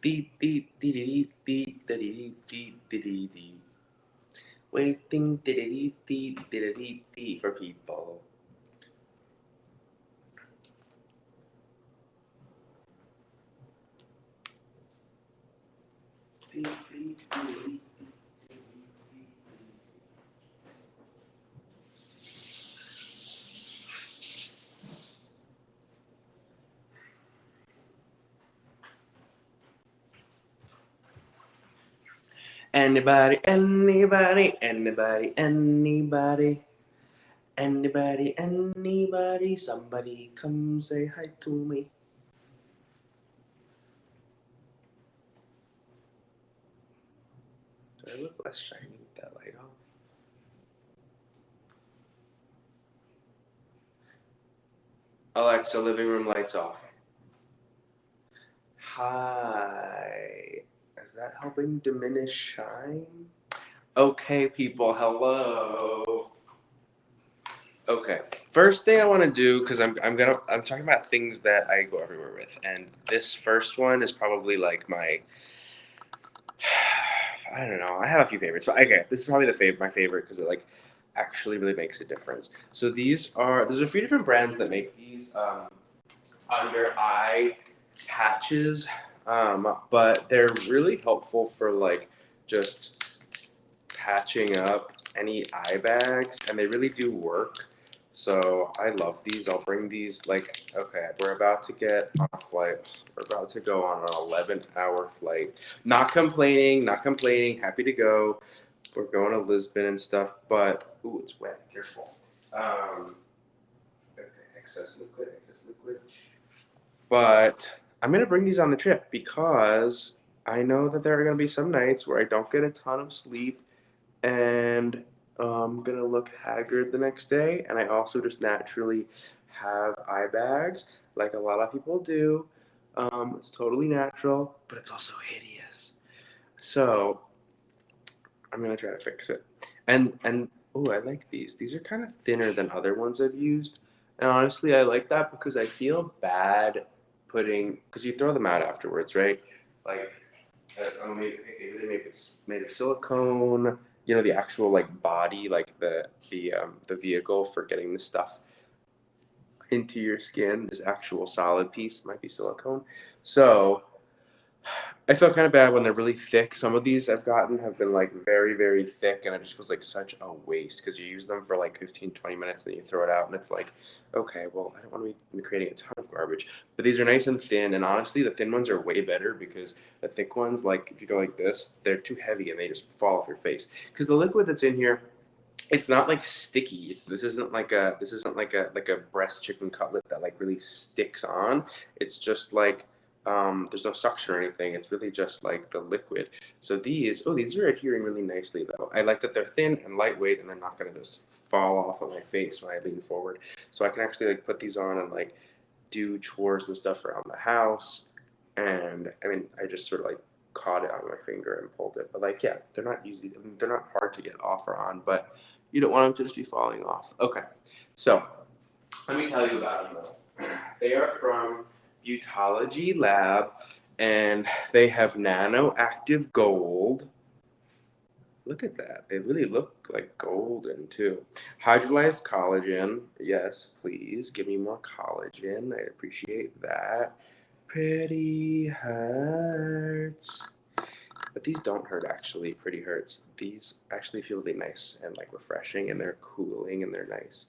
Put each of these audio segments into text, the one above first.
Dee, dee, dee, dee, dee, dee, dee, dee, dee, dee, dee. Waiting dee, dee, dee, dee, dee, dee, dee, for people. Dee, dee, dee, dee. Anybody, anybody, anybody, anybody, anybody, anybody, somebody come say hi to me. Do I look less shiny with that light off? Alexa, living room lights off. Hi. Is that helping diminish shine? Okay, people, hello. Okay, first thing I want to do, because I'm talking about things that I go everywhere with, and this first one is probably like my, I don't know, I have a few favorites, but okay, this is probably my favorite because it like actually really makes a difference. So there's a few different brands that make these under eye patches, but they're really helpful for like just patching up any eye bags, and they really do work. So I love these. I'll bring these like, okay, we're about to get on a flight. We're about to go on an 11-hour flight. Not complaining, not complaining. Happy to go. We're going to Lisbon and stuff, but ooh, it's wet. Careful. Okay, excess liquid, excess liquid. But I'm gonna bring these on the trip because I know that there are gonna be some nights where I don't get a ton of sleep and I'm gonna look haggard the next day. And I also just naturally have eye bags, like a lot of people do. It's totally natural, but it's also hideous. So I'm gonna try to fix it. And oh, I like these. These are kind of thinner than other ones I've used. And honestly, I like that because I feel bad putting, because you throw them out afterwards, right? Like, maybe they made of silicone. You know, the actual like body, like the vehicle for getting the stuff into your skin. This actual solid piece might be silicone. So I felt kind of bad when they're really thick. Some of these I've gotten have been like very, very thick, and it just was like such a waste because you use them for like 15, 20 minutes, then you throw it out, and it's like, okay, well, I don't want to be creating a ton of garbage. But these are nice and thin, and honestly, the thin ones are way better because the thick ones, like if you go like this, they're too heavy and they just fall off your face. Because the liquid that's in here, it's not like sticky. This isn't like a breast chicken cutlet that like really sticks on. It's just like there's no suction or anything. It's really just like the liquid. So these are adhering really nicely though. I like that they're thin and lightweight, and they're not gonna just fall off of my face when I lean forward. So I can actually like put these on and like do chores and stuff around the house. And I mean, I just sort of like caught it on my finger and pulled it. But like, yeah, they're not easy. I mean, they're not hard to get off or on, but you don't want them to just be falling off. Okay, so let me tell you about them though. They are from Butology Lab, and they have nano active gold. Look at that. They really look like golden too. Hydrolyzed collagen. Yes, please give me more collagen. I appreciate that. Pretty hurts. But these don't hurt actually. Pretty hurts. These actually feel really nice and like refreshing, and they're cooling and they're nice.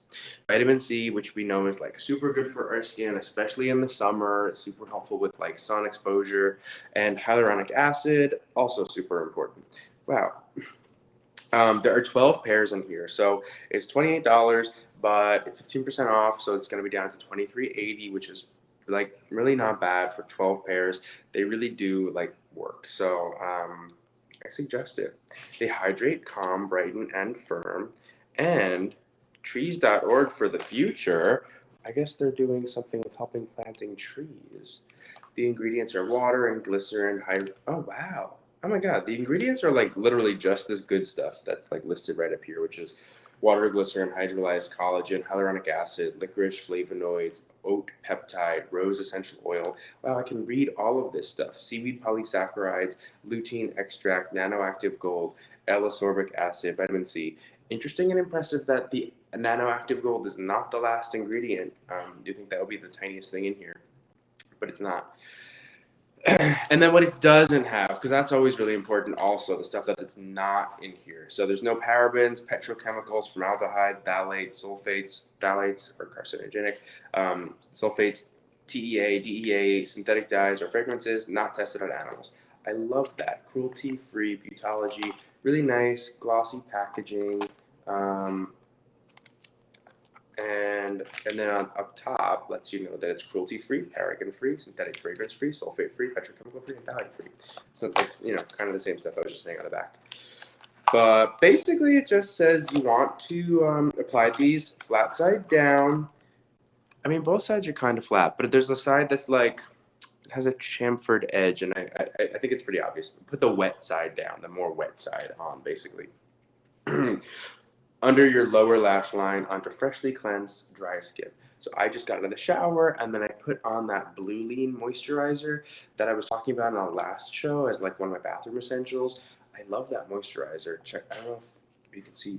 Vitamin C, which we know is like super good for our skin, especially in the summer. It's super helpful with like sun exposure. And hyaluronic acid, also super important. Wow. There are 12 pairs in here, so it's $28, but it's 15% off, so it's going to be down to $23.80, which is like really not bad for 12 pairs. They really do like work, so I suggest it. They hydrate, calm, brighten, and firm. And trees.org for the future. I guess they're doing something with helping planting trees. The ingredients are water and glycerin. Oh wow! Oh my god! The ingredients are like literally just this good stuff that's like listed right up here, which is water, glycerin, hydrolyzed collagen, hyaluronic acid, licorice flavonoids, oat peptide, rose essential oil. Wow, I can read all of this stuff. Seaweed polysaccharides, lutein extract, nanoactive gold, L-ascorbic acid, vitamin C. Interesting and impressive that the nanoactive gold is not the last ingredient. You think that would be the tiniest thing in here, but it's not. And then what it doesn't have, because that's always really important also, the stuff that's not in here. So there's no parabens, petrochemicals, formaldehyde, phthalates, sulfates. Phthalates are carcinogenic. Sulfates, TEA, DEA, synthetic dyes, or fragrances not tested on animals. I love that. Cruelty-free butology. Really nice, glossy packaging. And then up top lets you know that it's cruelty-free, paraben-free, synthetic fragrance-free, sulfate-free, petrochemical-free, and phthalate-free. So, kind of the same stuff I was just saying on the back. But basically, it just says you want to apply these flat side down. I mean, both sides are kind of flat, but there's a side that's like has a chamfered edge, and I think it's pretty obvious. Put the wet side down, the more wet side on, basically. Under your lower lash line onto freshly cleansed, dry skin. So I just got out of the shower, and then I put on that Blue Lean moisturizer that I was talking about in our last show as like one of my bathroom essentials. I love that moisturizer. I don't know if you can see.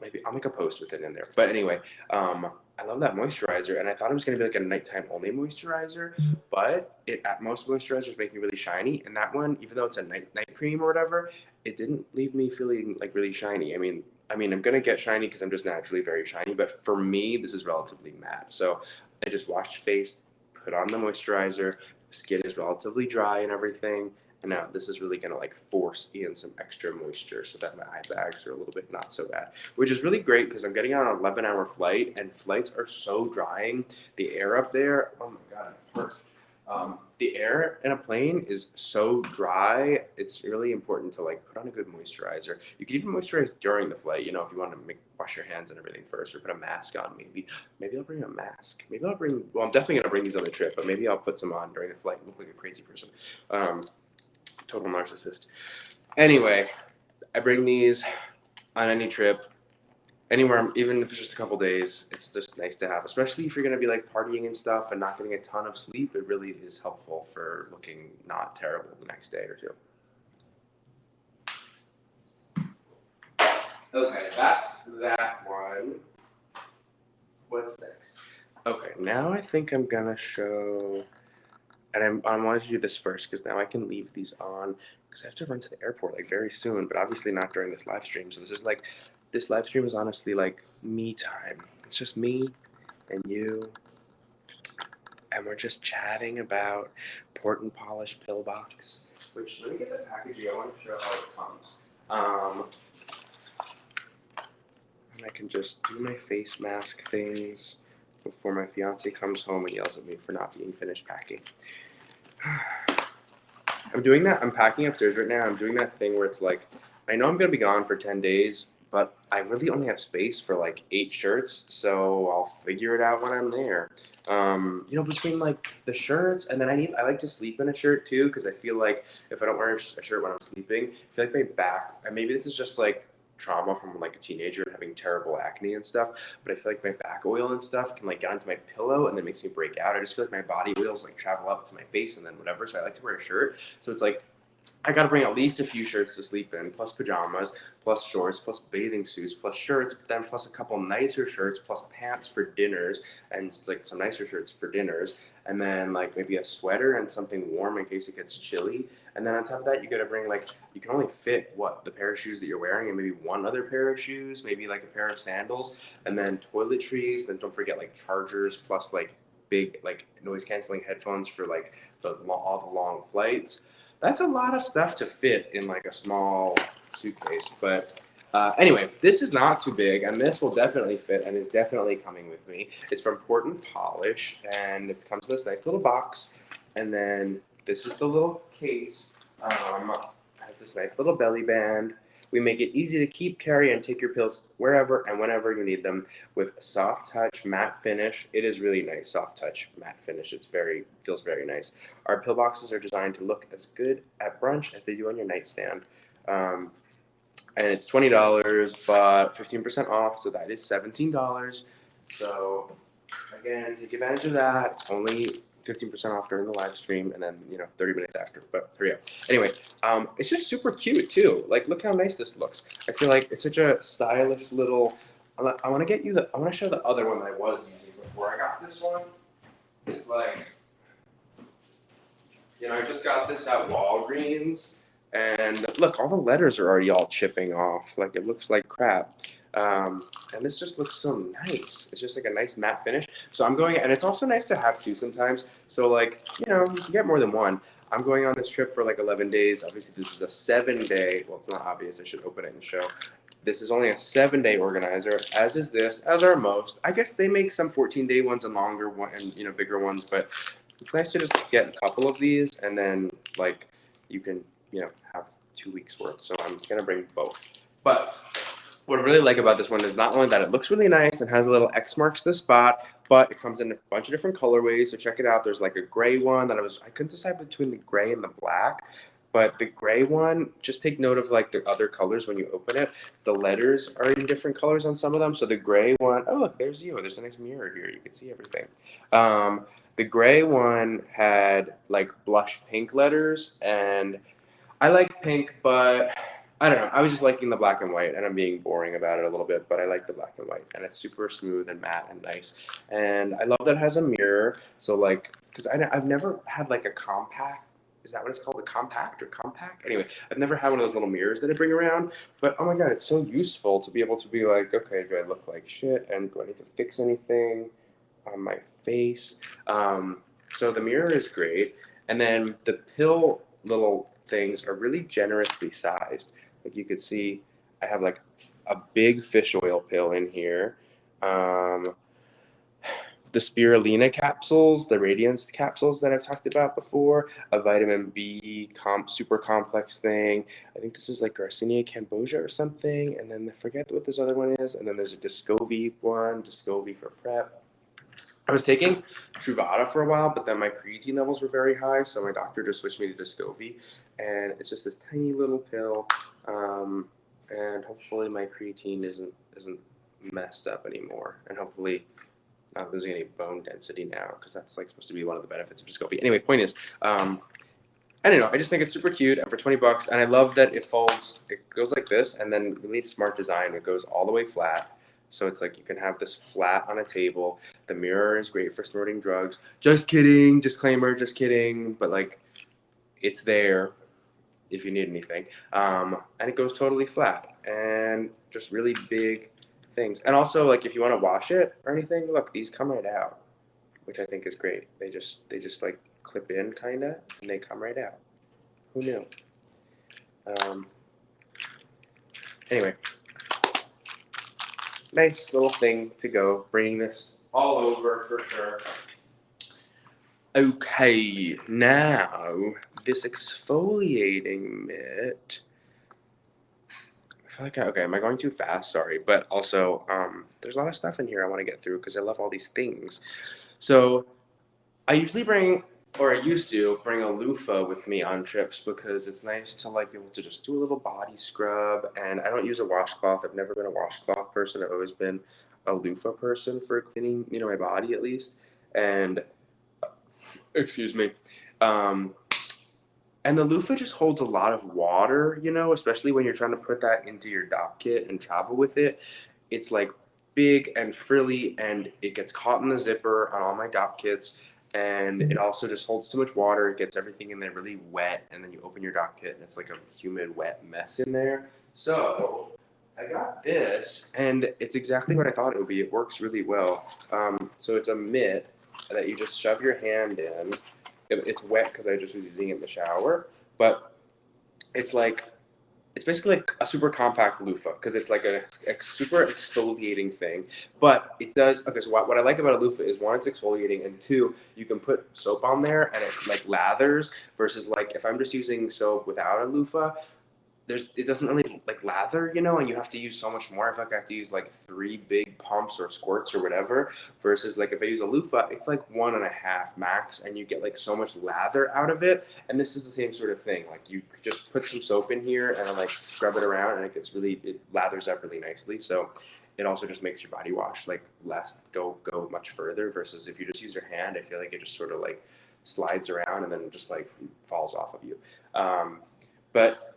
Maybe I'll make a post with it in there. But anyway, I love that moisturizer, and I thought it was going to be like a nighttime only moisturizer, but most moisturizers make me really shiny, and that one, even though it's a night cream or whatever, it didn't leave me feeling like really shiny. I mean, I'm gonna get shiny because I'm just naturally very shiny, but for me, this is relatively matte. So I just washed face, put on the moisturizer, skin is relatively dry and everything. And now this is really gonna like force in some extra moisture so that my eye bags are a little bit not so bad, which is really great because I'm getting on an 11-hour flight and flights are so drying. The air up there, oh my God, it hurts. The air in a plane is so dry. It's really important to like put on a good moisturizer. You can even moisturize during the flight, if you want to wash your hands and everything first, or put a mask on. Maybe I'll bring a mask. Well, I'm definitely gonna bring these on the trip, but maybe I'll put some on during the flight and look like a crazy person. Total narcissist. Anyway, I bring these on any trip, anywhere, even if it's just a couple days. It's just nice to have, especially if you're going to be like partying and stuff and not getting a ton of sleep. It really is helpful for looking not terrible the next day or two. Okay, that's that one. What's next? Okay, now I think I'm going to show, and I wanted to do this first because now I can leave these on because I have to run to the airport like very soon, but obviously not during this live stream. So this live stream is honestly like me time. It's just me and you, and we're just chatting about Port and Polish Pillbox. Which, let me get the packaging. I want to show how it comes. And I can just do my face mask things before my fiance comes home and yells at me for not being finished packing. I'm doing that. I'm packing upstairs right now. I'm doing that thing where it's like, I know I'm going to be gone for 10 days, but I really only have space for like 8 shirts, so I'll figure it out when I'm there. Between like the shirts, and then I like to sleep in a shirt too, because I feel like if I don't wear a shirt when I'm sleeping, I feel like my back, and maybe this is just like trauma from like a teenager having terrible acne and stuff, but I feel like my back oil and stuff can like get onto my pillow and then makes me break out. I just feel like my body oils like travel up to my face and then whatever, so I like to wear a shirt. So it's like I gotta bring at least a few shirts to sleep in, plus pajamas, plus shorts, plus bathing suits, plus shirts, then plus a couple nicer shirts, plus pants for dinners, and like some nicer shirts for dinners, and then like maybe a sweater and something warm in case it gets chilly. And then on top of that, you gotta bring like, you can only fit the pair of shoes that you're wearing and maybe one other pair of shoes, maybe like a pair of sandals, and then toiletries, then don't forget like chargers, plus like big like noise canceling headphones for like all the long flights. That's a lot of stuff to fit in like a small suitcase. But anyway, this is not too big, and this will definitely fit and is definitely coming with me. It's from Port and Polish, and it comes in this nice little box. And then this is the little case. It has this nice little belly band. We make it easy to keep, carry, and take your pills wherever and whenever you need them with a soft touch matte finish. It is really nice, soft touch matte finish. Feels very nice. Our pill boxes are designed to look as good at brunch as they do on your nightstand. And it's $20, but 15% off, so that is $17. So I again, take advantage of that. It's only 15% off during the live stream, and then 30 minutes after. But hurry up. Anyway, it's just super cute too. Like, look how nice this looks. I feel like it's such a stylish little. I want to get you the. I want to show the other one that I was using before I got this one. It's like, I just got this at Walgreens, and look, all the letters are already all chipping off. Like, it looks like crap. And this just looks so nice. It's just like a nice matte finish. So I'm going, and it's also nice to have two sometimes. So like, you can get more than one. I'm going on this trip for like 11 days. Obviously, this is a 7-day. Well, it's not obvious. I should open it and show. This is only a 7-day organizer, as is this, as are most. I guess they make some 14-day ones and longer one, and bigger ones, but it's nice to just get a couple of these, and then like you can have 2 weeks worth. So I'm gonna bring both. But what I really like about this one is not only that it looks really nice and has a little X marks the spot, but it comes in a bunch of different colorways. So check it out. There's like a gray one that I couldn't decide between the gray and the black. But the gray one, just take note of like the other colors when you open it. The letters are in different colors on some of them. So the gray one, oh look, there's you. There's a nice mirror here. You can see everything. The gray one had like blush pink letters, and I like pink, but I don't know. I was just liking the black and white, and I'm being boring about it a little bit, but I like the black and white, and it's super smooth and matte and nice. And I love that it has a mirror. So like, because I've never had like a compact. Is that what it's called? A compact or compact? Anyway, I've never had one of those little mirrors that I bring around, but oh my God, it's so useful to be able to be like, okay, do I look like shit? And do I need to fix anything on my face? So the mirror is great. And then the pill little things are really generously sized. Like you could see, I have like a big fish oil pill in here. The spirulina capsules, the radiance capsules that I've talked about before, a vitamin B super complex thing. I think this is like Garcinia cambogia or something. And then I forget what this other one is. And then there's a Discovery one, Discovery for prep. I was taking Truvada for a while, but then my creatine levels were very high, so my doctor just switched me to Discovery, and it's just this tiny little pill, and hopefully my creatine isn't messed up anymore, and hopefully not losing any bone density now, because that's like supposed to be one of the benefits of Discovery. Anyway, point is, I don't know. I just think it's super cute, and for $20, and I love that it folds. It goes like this, and then really smart design. It goes all the way flat. So it's like you can have this flat on a table. The mirror is great for snorting drugs. Just kidding. Disclaimer, just kidding. But like, it's there if you need anything. And it goes totally flat. And just really big things. And also, like, if you want to wash it or anything, look, these come right out, which I think is great. They just like clip in, kind of, and they come right out. Who knew? Anyway. Nice little thing to go, bringing this all over for sure. Okay, now this exfoliating mitt. I feel like okay, am I going too fast? Sorry, but also there's a lot of stuff in here I want to get through because I love all these things. So I usually bring, or I used to bring a loofah with me on trips because it's nice to like be able to just do a little body scrub. And I don't use a washcloth. I've never been a washcloth person. I've always been a loofah person for cleaning, my body at least. And excuse me. And the loofah just holds a lot of water, especially when you're trying to put that into your dock kit and travel with it. It's like big and frilly, and it gets caught in the zipper on all my dock kits. And it also just holds too much water. It gets everything in there really wet, and then you open your dock kit, and it's like a humid, wet mess in there. So I got this, and it's exactly what I thought it would be. It works really well. So it's a mitt that you just shove your hand in. It's wet because I just was using it in the shower, but it's basically like a super compact loofah because it's like a super exfoliating thing. But it does, okay, so what I like about a loofah is one, it's exfoliating, and two, you can put soap on there and it like lathers versus like if I'm just using soap without a loofah, it doesn't really like lather, and you have to use so much more. I feel like I have to use like 3 big pumps or squirts or whatever, versus like if I use a loofah, it's like 1.5 max, and you get like so much lather out of it. And this is the same sort of thing. Like you just put some soap in here and then like scrub it around, and it lathers up really nicely. So it also just makes your body wash like go much further versus if you just use your hand. I feel like it just sort of like slides around and then just like falls off of you. But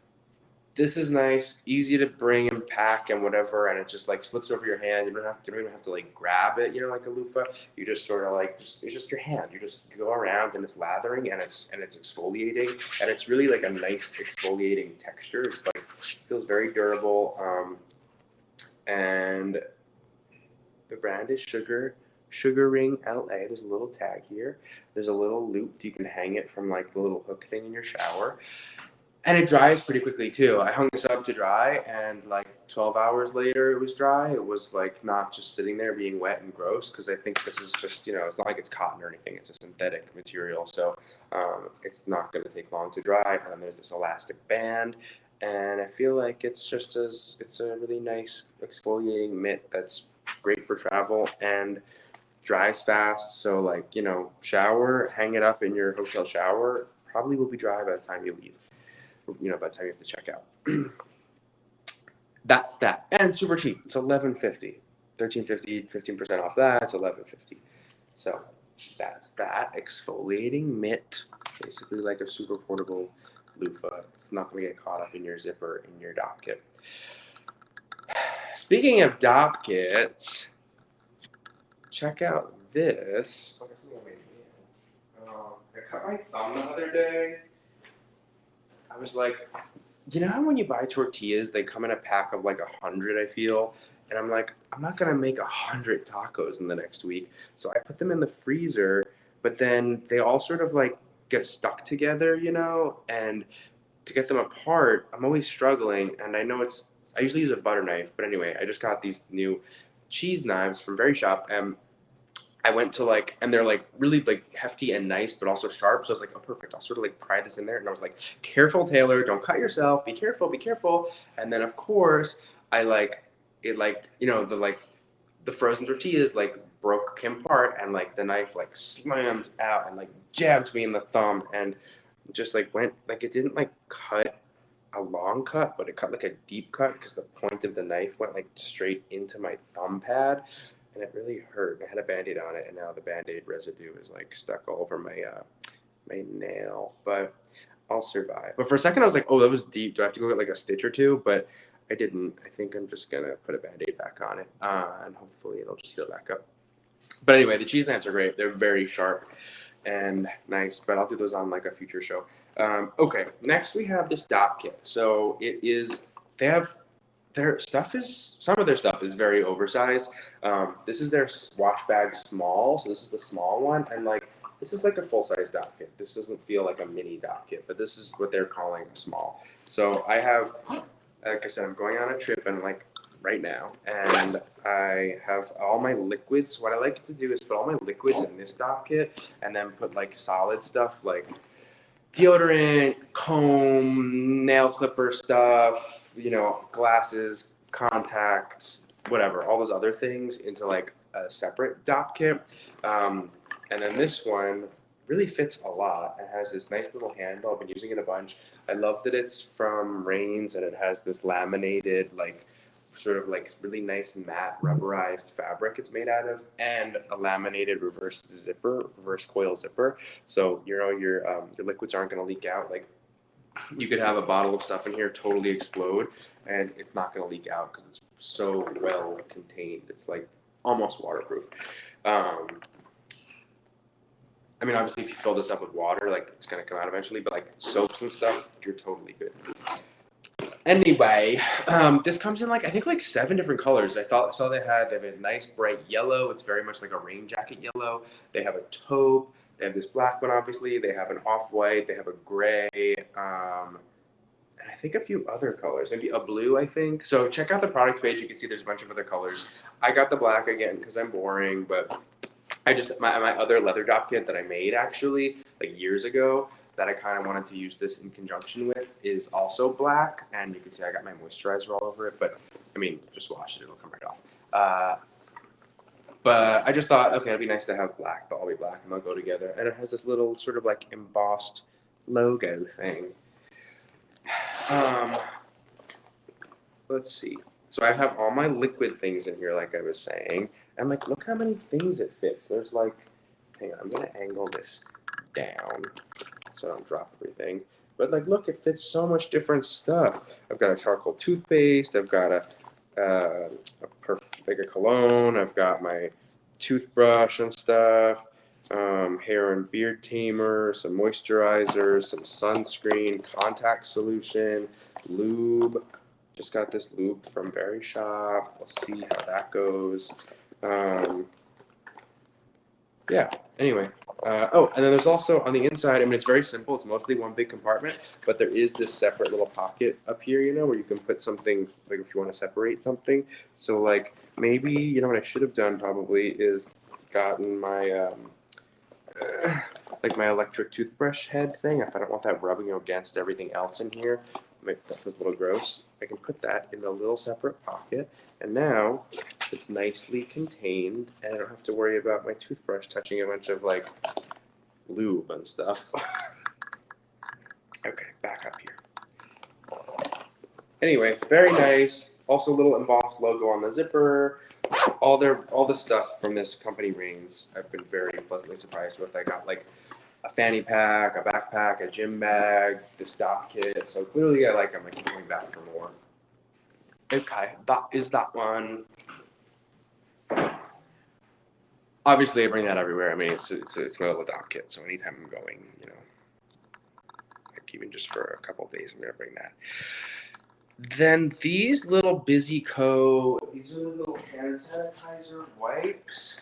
this is nice, easy to bring and pack and whatever, and it just like slips over your hand. You don't even have to like grab it, like a loofah. You just sort of like it's just your hand. You just go around and it's lathering and it's exfoliating, and it's really like a nice exfoliating texture. It's like feels very durable. And the brand is Sugar Ring LA. There's a little tag here. There's a little loop. You can hang it from like the little hook thing in your shower. And it dries pretty quickly too. I hung this up to dry, and like 12 hours later, it was dry. It was like not just sitting there being wet and gross, because I think this is just, it's not like it's cotton or anything. It's a synthetic material, so it's not going to take long to dry. And then there's this elastic band, and I feel like it's a really nice exfoliating mitt that's great for travel and dries fast. So like, shower, hang it up in your hotel shower. Probably will be dry by the time you leave. By the time you have to check out. That's that. And super cheap. It's $11.50. $13.50, 15% off that. It's $11.50. So that's that. Exfoliating mitt. Basically like a super portable loofah. It's not going to get caught up in your zipper in your dopp kit. Speaking of dopp kits, check out this. I cut my thumb the other day. I was like, how when you buy tortillas, they come in a pack of like 100, I feel. And I'm like, I'm not going to make 100 tacos in the next week. So I put them in the freezer, but then they all sort of like get stuck together, and to get them apart, I'm always struggling. And I know I usually use a butter knife, but anyway, I just got these new cheese knives from Verishop, and I went to and they're like really like hefty and nice, but also sharp. So I was like, oh, perfect. I'll sort of like pry this in there. And I was like, careful, Taylor, don't cut yourself. Be careful, be careful. And then of course the frozen tortillas like came apart, and like the knife like slammed out and like jabbed me in the thumb, and just like went like it didn't like cut a long cut, but it cut like a deep cut because the point of the knife went like straight into my thumb pad. And it really hurt. I had a Band-Aid on it, and now the Band-Aid residue is like stuck all over my nail. But I'll survive. But for a second, I was like, "Oh, that was deep. Do I have to go get like a stitch or two?" But I didn't. I think I'm just gonna put a Band-Aid back on it, and hopefully it'll just heal back up. But anyway, the cheese knives are great. They're very sharp and nice. But I'll do those on like a future show. Okay, next we have this dopp kit. So it is. They have. Some of their stuff is very oversized. This is their wash bag small, so this is the small one, and like this is like a full size dopp kit. This doesn't feel like a mini dopp kit, but this is what they're calling a small. So I have, like I said, I'm going on a trip and like right now, and I have all my liquids. What I like to do is put all my liquids in this dopp kit, and then put like solid stuff like deodorant, comb, nail clipper stuff, glasses, contacts, whatever, all those other things into like a separate dopp kit. And then this one really fits a lot. It has this nice little handle. I've been using it a bunch. I love that it's from Rains, and it has this laminated, like sort of like really nice matte rubberized fabric it's made out of, and a laminated reverse coil zipper. So your liquids aren't going to leak out. Like you could have a bottle of stuff in here totally explode, and it's not going to leak out because it's so well contained. It's like almost waterproof. I mean, obviously, if you fill this up with water, like it's going to come out eventually. But like soaps and stuff, you're totally good. Anyway, this comes in like I think like 7 different colors. I saw they have a nice bright yellow. It's very much like a rain jacket yellow. They have a taupe. They have this black one, obviously. They have an off-white. They have a gray. And I think a few other colors, maybe a blue, I think. So check out the product page. You can see there's a bunch of other colors. I got the black again because I'm boring, but my other leather dopp kit that I made actually like years ago that I kind of wanted to use this in conjunction with is also black, and you can see I got my moisturizer all over it, but I mean, just wash it, it'll come right off. But I just thought, okay, it'd be nice to have black, but all be black and they'll go together. And it has this little sort of like embossed logo thing. Let's see. So I have all my liquid things in here, like I was saying. And like, look how many things it fits. There's like, hang on, I'm gonna angle this down so I don't drop everything. But like, look, it fits so much different stuff. I've got a charcoal toothpaste. I've got like a cologne. I've got my toothbrush and stuff. Hair and beard tamer, some moisturizer, some sunscreen, contact solution, lube. Just got this lube from Verishop. We'll see how that goes. Um, yeah, anyway. Oh, and then there's also on the inside, I mean, it's very simple. It's mostly one big compartment, but there is this separate little pocket up here, you know, where you can put something, like if you want to separate something. So, like, maybe, you know, what I should have done probably is gotten my, like my electric toothbrush head thing. If I don't want that rubbing against everything else in here, that was a little gross. I can put that in a little separate pocket, and now it's nicely contained, and I don't have to worry about my toothbrush touching a bunch of like lube and stuff. Okay, back up here. Anyway, very nice. Also, a little embossed logo on the zipper. All the stuff from this company Reigns, I've been very pleasantly surprised with. I got like a fanny pack, a backpack, a gym bag, this dock kit. So clearly, I like them. I keep coming back for more. Okay, that is that one. Obviously, I bring that everywhere. I mean, it's my little dock kit. So anytime I'm going, you know, like even just for a couple of days, I'm gonna bring that. Then these little Busy Co. These are little hand sanitizer wipes.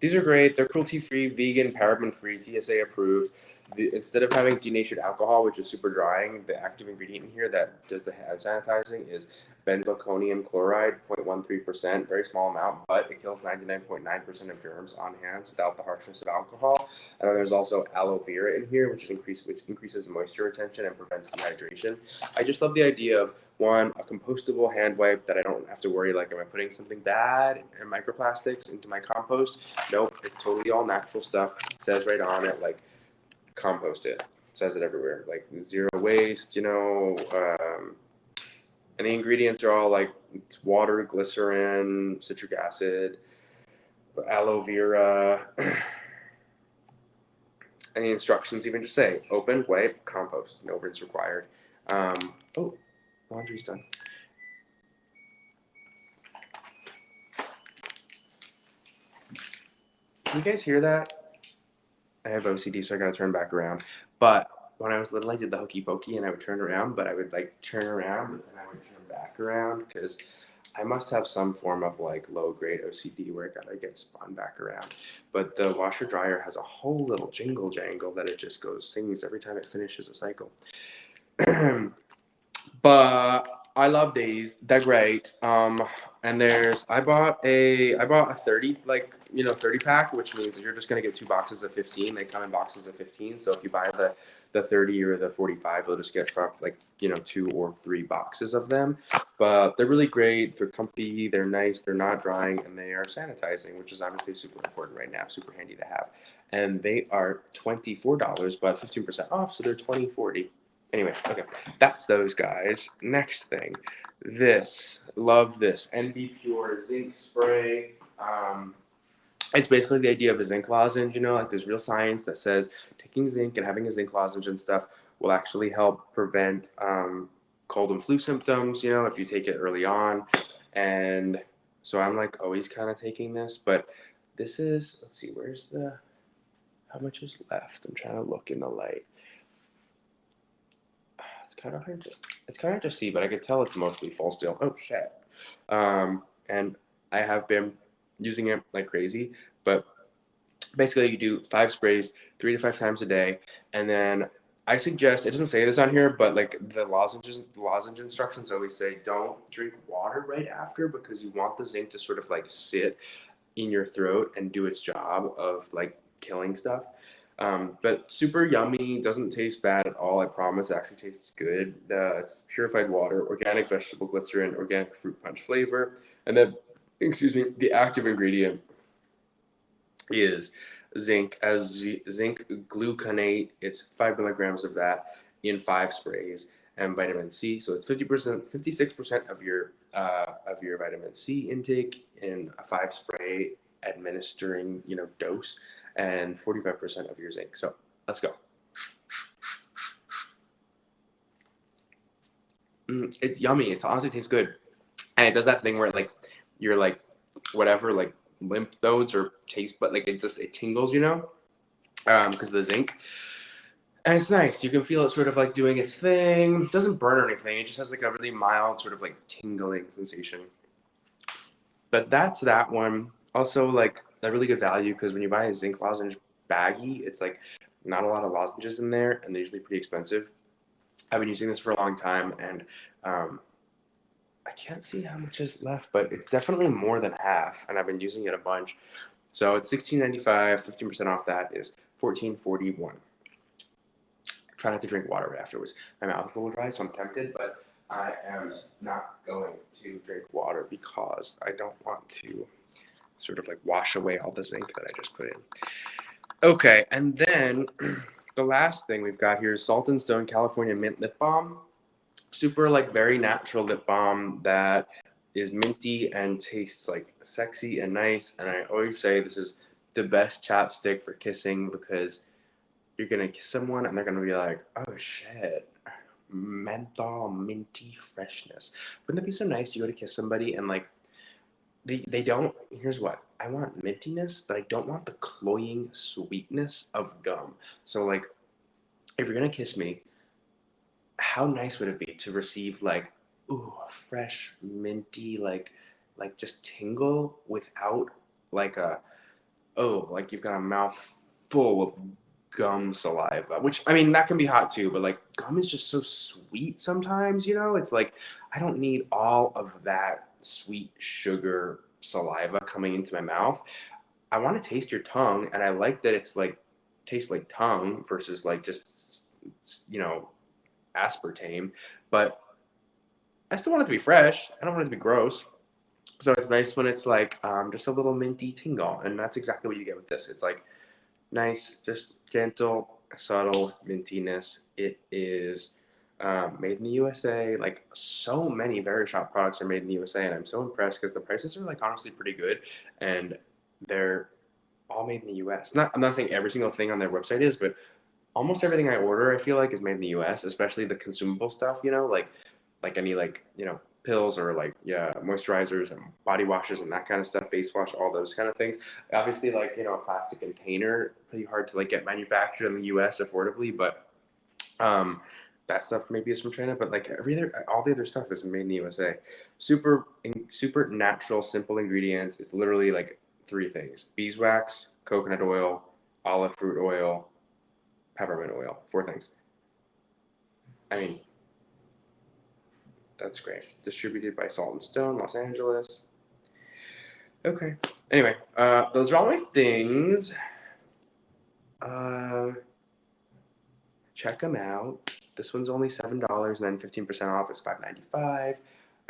These are great. They're cruelty-free, vegan, paraben-free, TSA approved. Instead of having denatured alcohol, which is super drying, the active ingredient in here that does the hand sanitizing is benzalkonium chloride, 0.13%, very small amount, but it kills 99.9% of germs on hands without the harshness of alcohol. And then there's also aloe vera in here, which increases moisture retention and prevents dehydration. I just love the idea of one, a compostable hand wipe that I don't have to worry like, am I putting something bad and microplastics into my compost? Nope, it's totally all natural stuff. It says right on it, like, compost it. It says it everywhere, like zero waste, you know. And the ingredients are all like it's water, glycerin, citric acid, aloe vera. And the instructions even just say open, wipe, compost. No rinse required. Oh, laundry's done. Can you guys hear that? I have OCD, so I gotta turn back around. But when I was little, I did the hokey pokey, and I would turn around, but I would like turn around and I would turn back around because I must have some form of like low grade OCD where I gotta get spun back around. But the washer dryer has a whole little jingle jangle that it just sings every time it finishes a cycle. But I love these. They're great. And I bought a 30 30 pack, which means you're just gonna get 2 boxes of 15. They come in boxes of 15. So if you buy the 30 or the 45, you'll just get from like 2 or 3 boxes of them. But they're really great. They're comfy. They're nice. They're not drying, and they are sanitizing, which is obviously super important right now. Super handy to have. And they are $24, but 15% off, so they're $20.40. Anyway, okay, that's those guys. Next thing, love this NB Pure zinc spray. It's basically the idea of a zinc lozenge. Like there's real science that says taking zinc and having a zinc lozenge and stuff will actually help prevent cold and flu symptoms. If you take it early on, and so I'm like always kind of taking this, but this is, let's see, how much is left? I'm trying to look in the light. It's kind of hard to see, but I could tell it's mostly full still. Oh shit! And I have been using it like crazy, but basically you do 5 sprays 3 to 5 times a day, and then I suggest, it doesn't say this on here, but like the lozenge instructions always say don't drink water right after because you want the zinc to sort of like sit in your throat and do its job of like killing stuff. But super yummy, doesn't taste bad at all. I promise, it actually tastes good. It's purified water, organic vegetable glycerin, organic fruit punch flavor, and then, the active ingredient is zinc, zinc gluconate. It's 5 milligrams of that in 5 sprays. and vitamin C. So it's 50%, 56% of your vitamin C intake in a 5 spray administering, dose, and 45% of your zinc. So let's go. It's yummy. It honestly tastes good, and it does that thing where like you're like whatever like lymph nodes or taste, but like it tingles, because of the zinc. And it's nice. You can feel it sort of like doing its thing. It doesn't burn or anything. It just has like a really mild sort of like tingling sensation. But that's that one. Also, like a really good value because when you buy a zinc lozenge baggie, it's like not a lot of lozenges in there, and they're usually pretty expensive. I've been using this for a long time, and I can't see how much is left, but it's definitely more than half, and I've been using it a bunch. So it's $16.95. 15% off that is $14.41. Try not to drink water right afterwards. My mouth is a little dry, so I'm tempted, but I am not going to drink water because I don't want to sort of like wash away all the zinc that I just put in. Okay, and then the last thing we've got here is Salt and Stone California Mint Lip Balm. Super like very natural lip balm that is minty and tastes like sexy and nice. And I always say this is the best chapstick for kissing because you're gonna kiss someone and they're gonna be like, oh shit, menthol minty freshness. Wouldn't that be so nice? You go to kiss somebody and like they don't. Here's what I want: mintiness, but I don't want the cloying sweetness of gum. So like, if you're gonna kiss me, how nice would it be to receive like, ooh, a fresh minty like just tingle without like a like you've got a mouth full of gum saliva, which I mean that can be hot too, but like gum is just so sweet sometimes, it's like I don't need all of that sweet sugar saliva coming into my mouth. I want to taste your tongue, and I like that it's like tastes like tongue versus like just aspartame, but I still want it to be fresh. I don't want it to be gross. So it's nice when it's like just a little minty tingle, and that's exactly what you get with this. It's like nice, just gentle, subtle mintiness. It is made in the USA. Like so many Verishop products are made in the USA, and I'm so impressed because the prices are like honestly pretty good, and they're all made in the US. I'm not saying every single thing on their website is, but almost everything I order, I feel like, is made in the US, especially the consumable stuff. Like any pills or like moisturizers and body washes and that kind of stuff, face wash, all those kind of things. Obviously, like a plastic container, pretty hard to like get manufactured in the U.S. affordably, but that stuff maybe is from China. But like all the other stuff is made in the USA. Super natural, simple ingredients. It's literally like 3 things: beeswax, coconut oil, olive fruit oil, peppermint oil. 4 things. I mean, that's great. Distributed by Salt and Stone, Los Angeles. Okay. Anyway, those are all my things. Check them out. This one's only $7, and then 15% off is $5.95.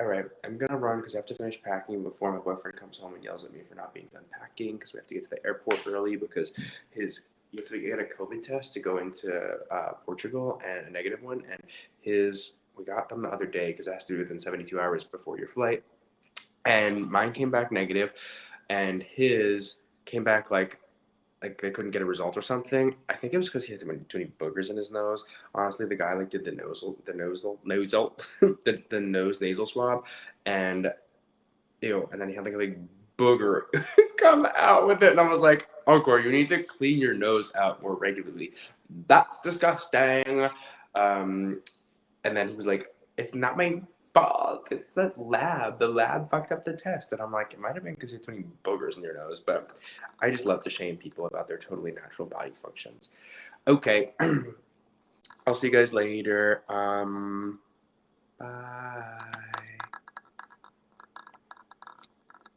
All right, I'm gonna run because I have to finish packing before my boyfriend comes home and yells at me for not being done packing because we have to get to the airport early because you have to get a COVID test to go into Portugal, and a negative one, and we got them the other day because it has to be within 72 hours before your flight, and mine came back negative, and his came back like they couldn't get a result or something. I think it was because he had too many boogers in his nose. Honestly, the guy like did the nasal the nose nasal swab, and ew, and then he had like a big booger come out with it, and I was like, Uncle, you need to clean your nose out more regularly. That's disgusting. And then he was like, it's not my fault. It's the lab. The lab fucked up the test. And I'm like, it might have been because you're putting boogers in your nose. But I just love to shame people about their totally natural body functions. Okay. I'll see you guys later. Bye.